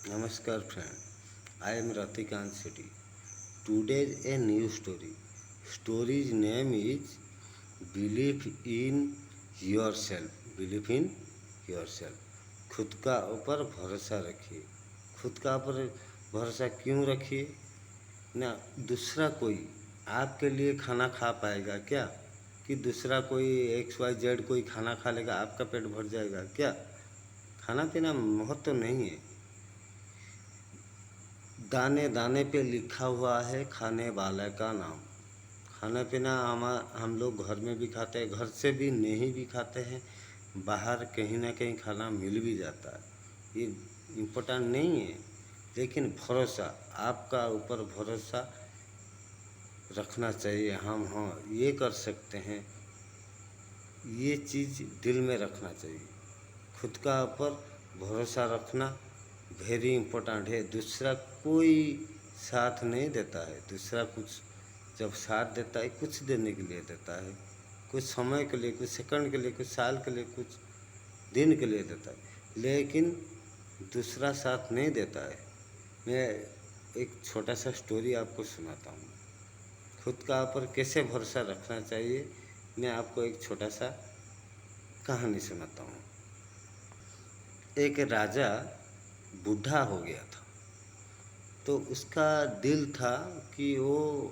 Namaskar friend, I am Ratikant City. Today's a new story. Story's name is Believe in Yourself. Believe in Yourself. खुद का ऊपर भरोसा रखिए। खुद का ऊपर भरोसा क्यों रखिए? ना दूसरा कोई आपके लिए खाना खा पाएगा क्या? कि दूसरा कोई XYZ कोई खाना खा लेगा आपका पेट भर जाएगा क्या? खाना पीना महत्व तो नहीं है। दाने दाने पे लिखा हुआ है खाने वाले का नाम। खाना पीना हम लोग घर में भी खाते हैं, घर से भी नहीं भी खाते हैं, बाहर कहीं ना कहीं खाना मिल भी जाता है। ये इम्पोर्टेंट नहीं है, लेकिन भरोसा, आपका ऊपर भरोसा रखना चाहिए। हम हाँ ये कर सकते हैं, ये चीज़ दिल में रखना चाहिए। खुद का ऊपर भरोसा रखना वेरी इम्पोर्टेंट है। दूसरा कोई साथ नहीं देता है। दूसरा कुछ जब साथ देता है कुछ देने के लिए देता है, कुछ समय के लिए, कुछ सेकंड के लिए, कुछ साल के लिए, कुछ दिन के लिए देता है, लेकिन दूसरा साथ नहीं देता है। मैं एक छोटा सा स्टोरी आपको सुनाता हूँ। खुद का ऊपर कैसे भरोसा रखना चाहिए, मैं आपको एक छोटा सा कहानी सुनाता हूँ। एक राजा बूढ़ा हो गया था, तो उसका दिल था कि वो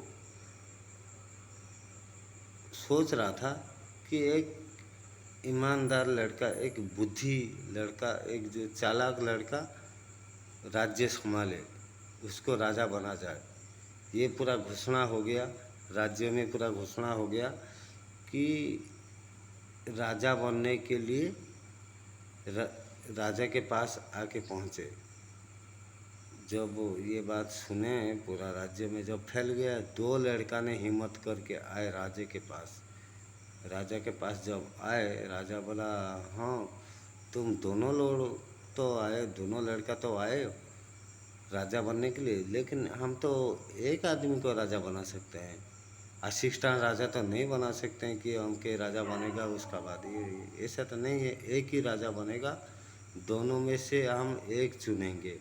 सोच रहा था कि एक ईमानदार लड़का, एक बुद्धि लड़का, एक जो चालाक लड़का राज्य संभाले, उसको राजा बना जाए। ये पूरा घोषणा हो गया, राज्य में पूरा घोषणा हो गया कि राजा बनने के लिए राजा के पास आके पहुँचे। जब ये बात सुने पूरा राज्य में जब फैल गया, दो लड़का ने हिम्मत करके आए राजा के पास। राजा के पास जब आए, राजा बोला, हाँ तुम दोनों लोग तो आए, दोनों लड़का तो आए राजा बनने के लिए, लेकिन हम तो एक आदमी को राजा बना सकते हैं, असिस्टेंट राजा तो नहीं बना सकते हैं कि हम के राजा बनेगा उसका बाद ये ऐसा तो नहीं है। एक ही राजा बनेगा, दोनों में से हम एक चुनेंगे,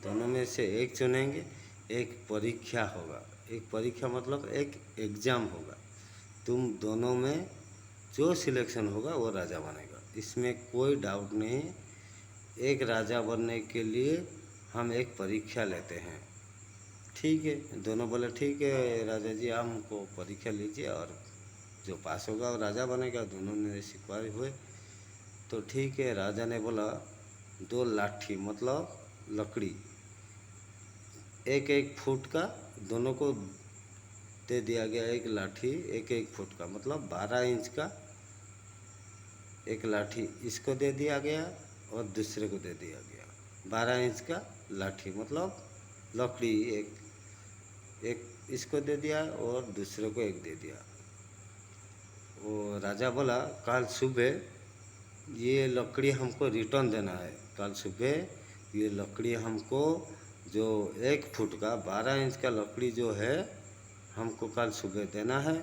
दोनों में से एक चुनेंगे। एक परीक्षा होगा, एक परीक्षा मतलब एक एग्ज़ाम होगा, तुम दोनों में जो सिलेक्शन होगा वो राजा बनेगा, इसमें कोई डाउट नहीं। एक राजा बनने के लिए हम एक परीक्षा लेते हैं। ठीक है, दोनों बोले ठीक है राजा जी, हमको परीक्षा लीजिए और जो पास होगा वो राजा बनेगा। दोनों ने स्वीकार हुए। तो ठीक है, राजा ने बोला दो लाठी मतलब लकड़ी, एक एक फुट का दोनों को दे दिया गया। एक लाठी एक एक फुट का मतलब 12 इंच का एक लाठी इसको दे दिया गया और दूसरे को दे दिया गया। 12 इंच का लाठी मतलब लकड़ी एक एक इसको दे दिया और दूसरे को एक दे दिया। वो राजा बोला कल सुबह ये लकड़ी हमको रिटर्न देना है। कल सुबह ये लकड़ी हमको जो 1 फुट का 12 इंच का लकड़ी जो है हमको कल सुबह देना है।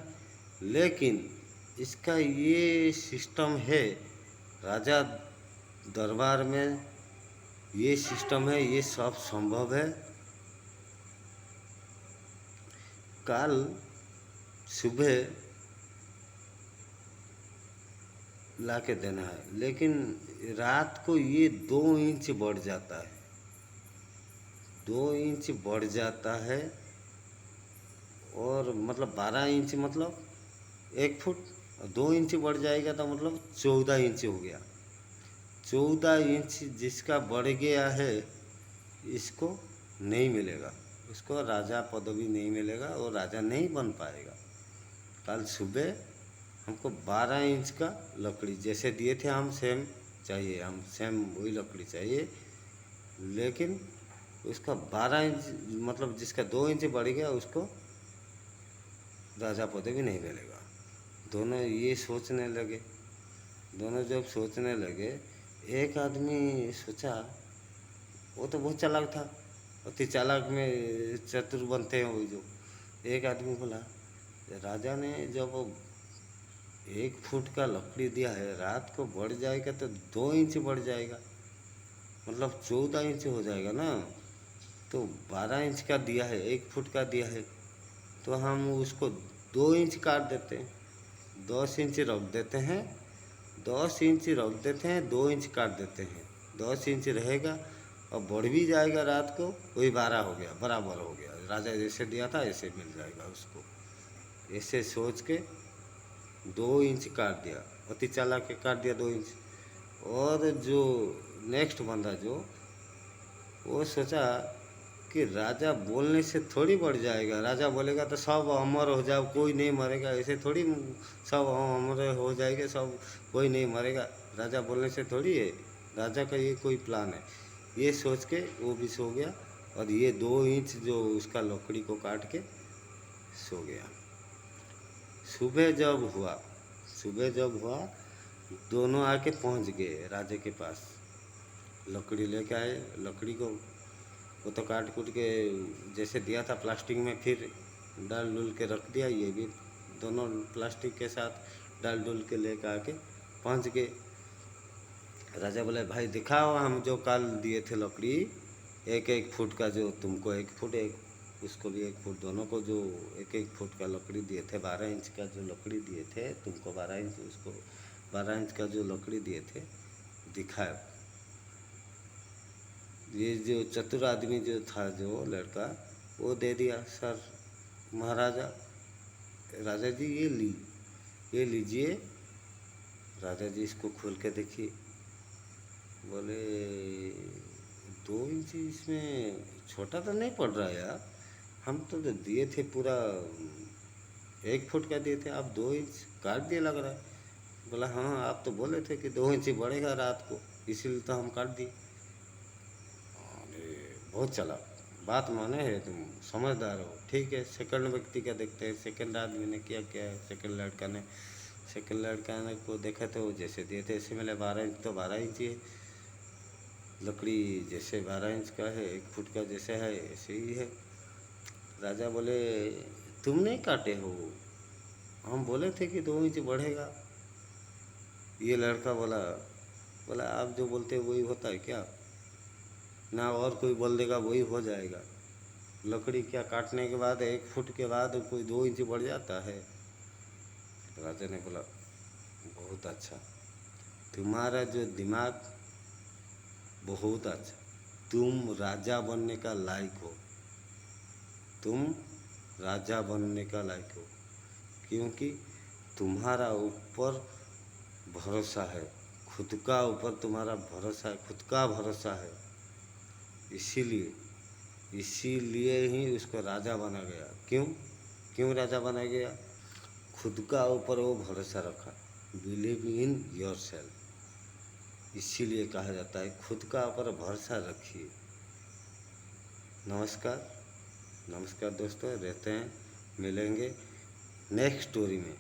लेकिन इसका ये सिस्टम है, राजा दरबार में ये सिस्टम है, ये सब संभव है। कल सुबह ला के देना है, लेकिन रात को ये 2 इंच बढ़ जाता है, 2 इंच बढ़ जाता है। और मतलब 12 इंच मतलब 1 फुट, 2 इंच बढ़ जाएगा तो मतलब 14 इंच हो गया। 14 इंच जिसका बढ़ गया है इसको नहीं मिलेगा, उसको राजा पदवी नहीं मिलेगा और राजा नहीं बन पाएगा। कल सुबह हमको 12 इंच का लकड़ी जैसे दिए थे हम सेम चाहिए, हम सेम वही लकड़ी चाहिए, लेकिन उसका 12 इंच मतलब जिसका 2 इंच बढ़ गया उसको राजा पदवी नहीं मिलेगा। दोनों ये सोचने लगे। दोनों जब सोचने लगे, एक आदमी सोचा, वो तो बहुत चालाक था, अति चालाक में चतुर बनते हैं वो जो। एक आदमी बोला राजा ने जब 1 फुट का लकड़ी दिया है, रात को बढ़ जाएगा तो 2 इंच बढ़ जाएगा, मतलब 14 इंच हो जाएगा ना, तो 12 इंच का दिया है, 1 फुट का दिया है, तो हम उसको 2 इंच काट देते हैं, 10 इंच रख देते हैं, 10 इंच रख देते हैं, 2 इंच काट देते हैं, 10 इंच रहेगा और बढ़ भी जाएगा रात को, वही 12 हो गया, बराबर हो गया। राजा जैसे दिया था ऐसे मिल जाएगा उसको। ऐसे सोच के 2 इंच काट दिया, अति चालाक के काट दिया 2 इंच। और जो नेक्स्ट बंदा जो, वो सोचा कि राजा बोलने से थोड़ी बढ़ जाएगा, राजा बोलेगा तो सब अमर हो जाओ, कोई नहीं मरेगा, ऐसे थोड़ी सब अमर हो जाएंगे सब, कोई नहीं मरेगा, राजा बोलने से थोड़ी है, राजा का ये कोई प्लान है। ये सोच के वो भी सो गया, और ये 2 इंच जो उसका लकड़ी को काट के सो गया। सुबह जब हुआ, सुबह जब हुआ, दोनों आके पहुंच गए राजा के पास, लकड़ी लेके आए, लकड़ी को वो तो काट कूट के जैसे दिया था प्लास्टिक में, फिर डाल डुल के रख दिया, ये भी दोनों प्लास्टिक के साथ डाल डुल के लेकर आके पहुंच गए। राजा बोले भाई दिखाओ, हम जो कल दिए थे लकड़ी, 1-1 फुट का, जो तुमको 1 फुट, एक उसको भी 1 फुट, दोनों को जो 1-1 फुट का लकड़ी दिए थे, 12 इंच का जो लकड़ी दिए थे तुमको, 12 इंच, उसको 12 इंच का जो लकड़ी दिए थे, दिखाओ। ये जो चतुर आदमी जो था, जो लड़का, वो दे दिया, सर महाराजा, राजा जी ये लीजिए। राजा जी इसको खोल के देखिए, बोले 2 इंच इसमें छोटा तो नहीं पड़ रहा है यार, हम तो दिए थे पूरा 1 फुट का दिए थे, आप 2 इंच काट दिए लग रहा है। बोला हाँ, आप तो बोले थे कि 2 इंच ही बढ़ेगा रात को, इसीलिए तो हम काट दिए। अरे बहुत चला, बात माने है, तुम समझदार हो, ठीक है। सेकंड व्यक्ति का देखते हैं, सेकंड आदमी ने किया क्या है, सेकंड लड़का ने को देखा तो जैसे दिए थे ऐसे मिले, 12 इंच तो 12 इंच ही है, लकड़ी जैसे 12 इंच का है, 1 फुट का जैसे है ऐसे ही है। राजा बोले तुम नहीं काटे हो, हम बोले थे कि 2 इंच बढ़ेगा। ये लड़का बोला, आप जो बोलते हो वही होता है क्या, ना और कोई बोल देगा वही हो जाएगा, लकड़ी क्या काटने के बाद 1 फुट के बाद कोई 2 इंच बढ़ जाता है। राजा ने बोला बहुत अच्छा, तुम्हारा जो दिमाग बहुत अच्छा, तुम राजा बनने का लायक हो, तुम राजा बनने का लायक हो, क्योंकि तुम्हारा ऊपर भरोसा है, खुद का ऊपर तुम्हारा भरोसा है, खुद का भरोसा है, इसीलिए इसीलिए ही उसको राजा बना गया। क्यों क्यों राजा बना गया, खुद का ऊपर वो भरोसा रखा, बिलीव इन योर सेल्फ, इसीलिए कहा जाता है खुद का ऊपर भरोसा रखिए। नमस्कार, नमस्कार दोस्तों, रहते हैं, मिलेंगे नेक्स्ट स्टोरी में।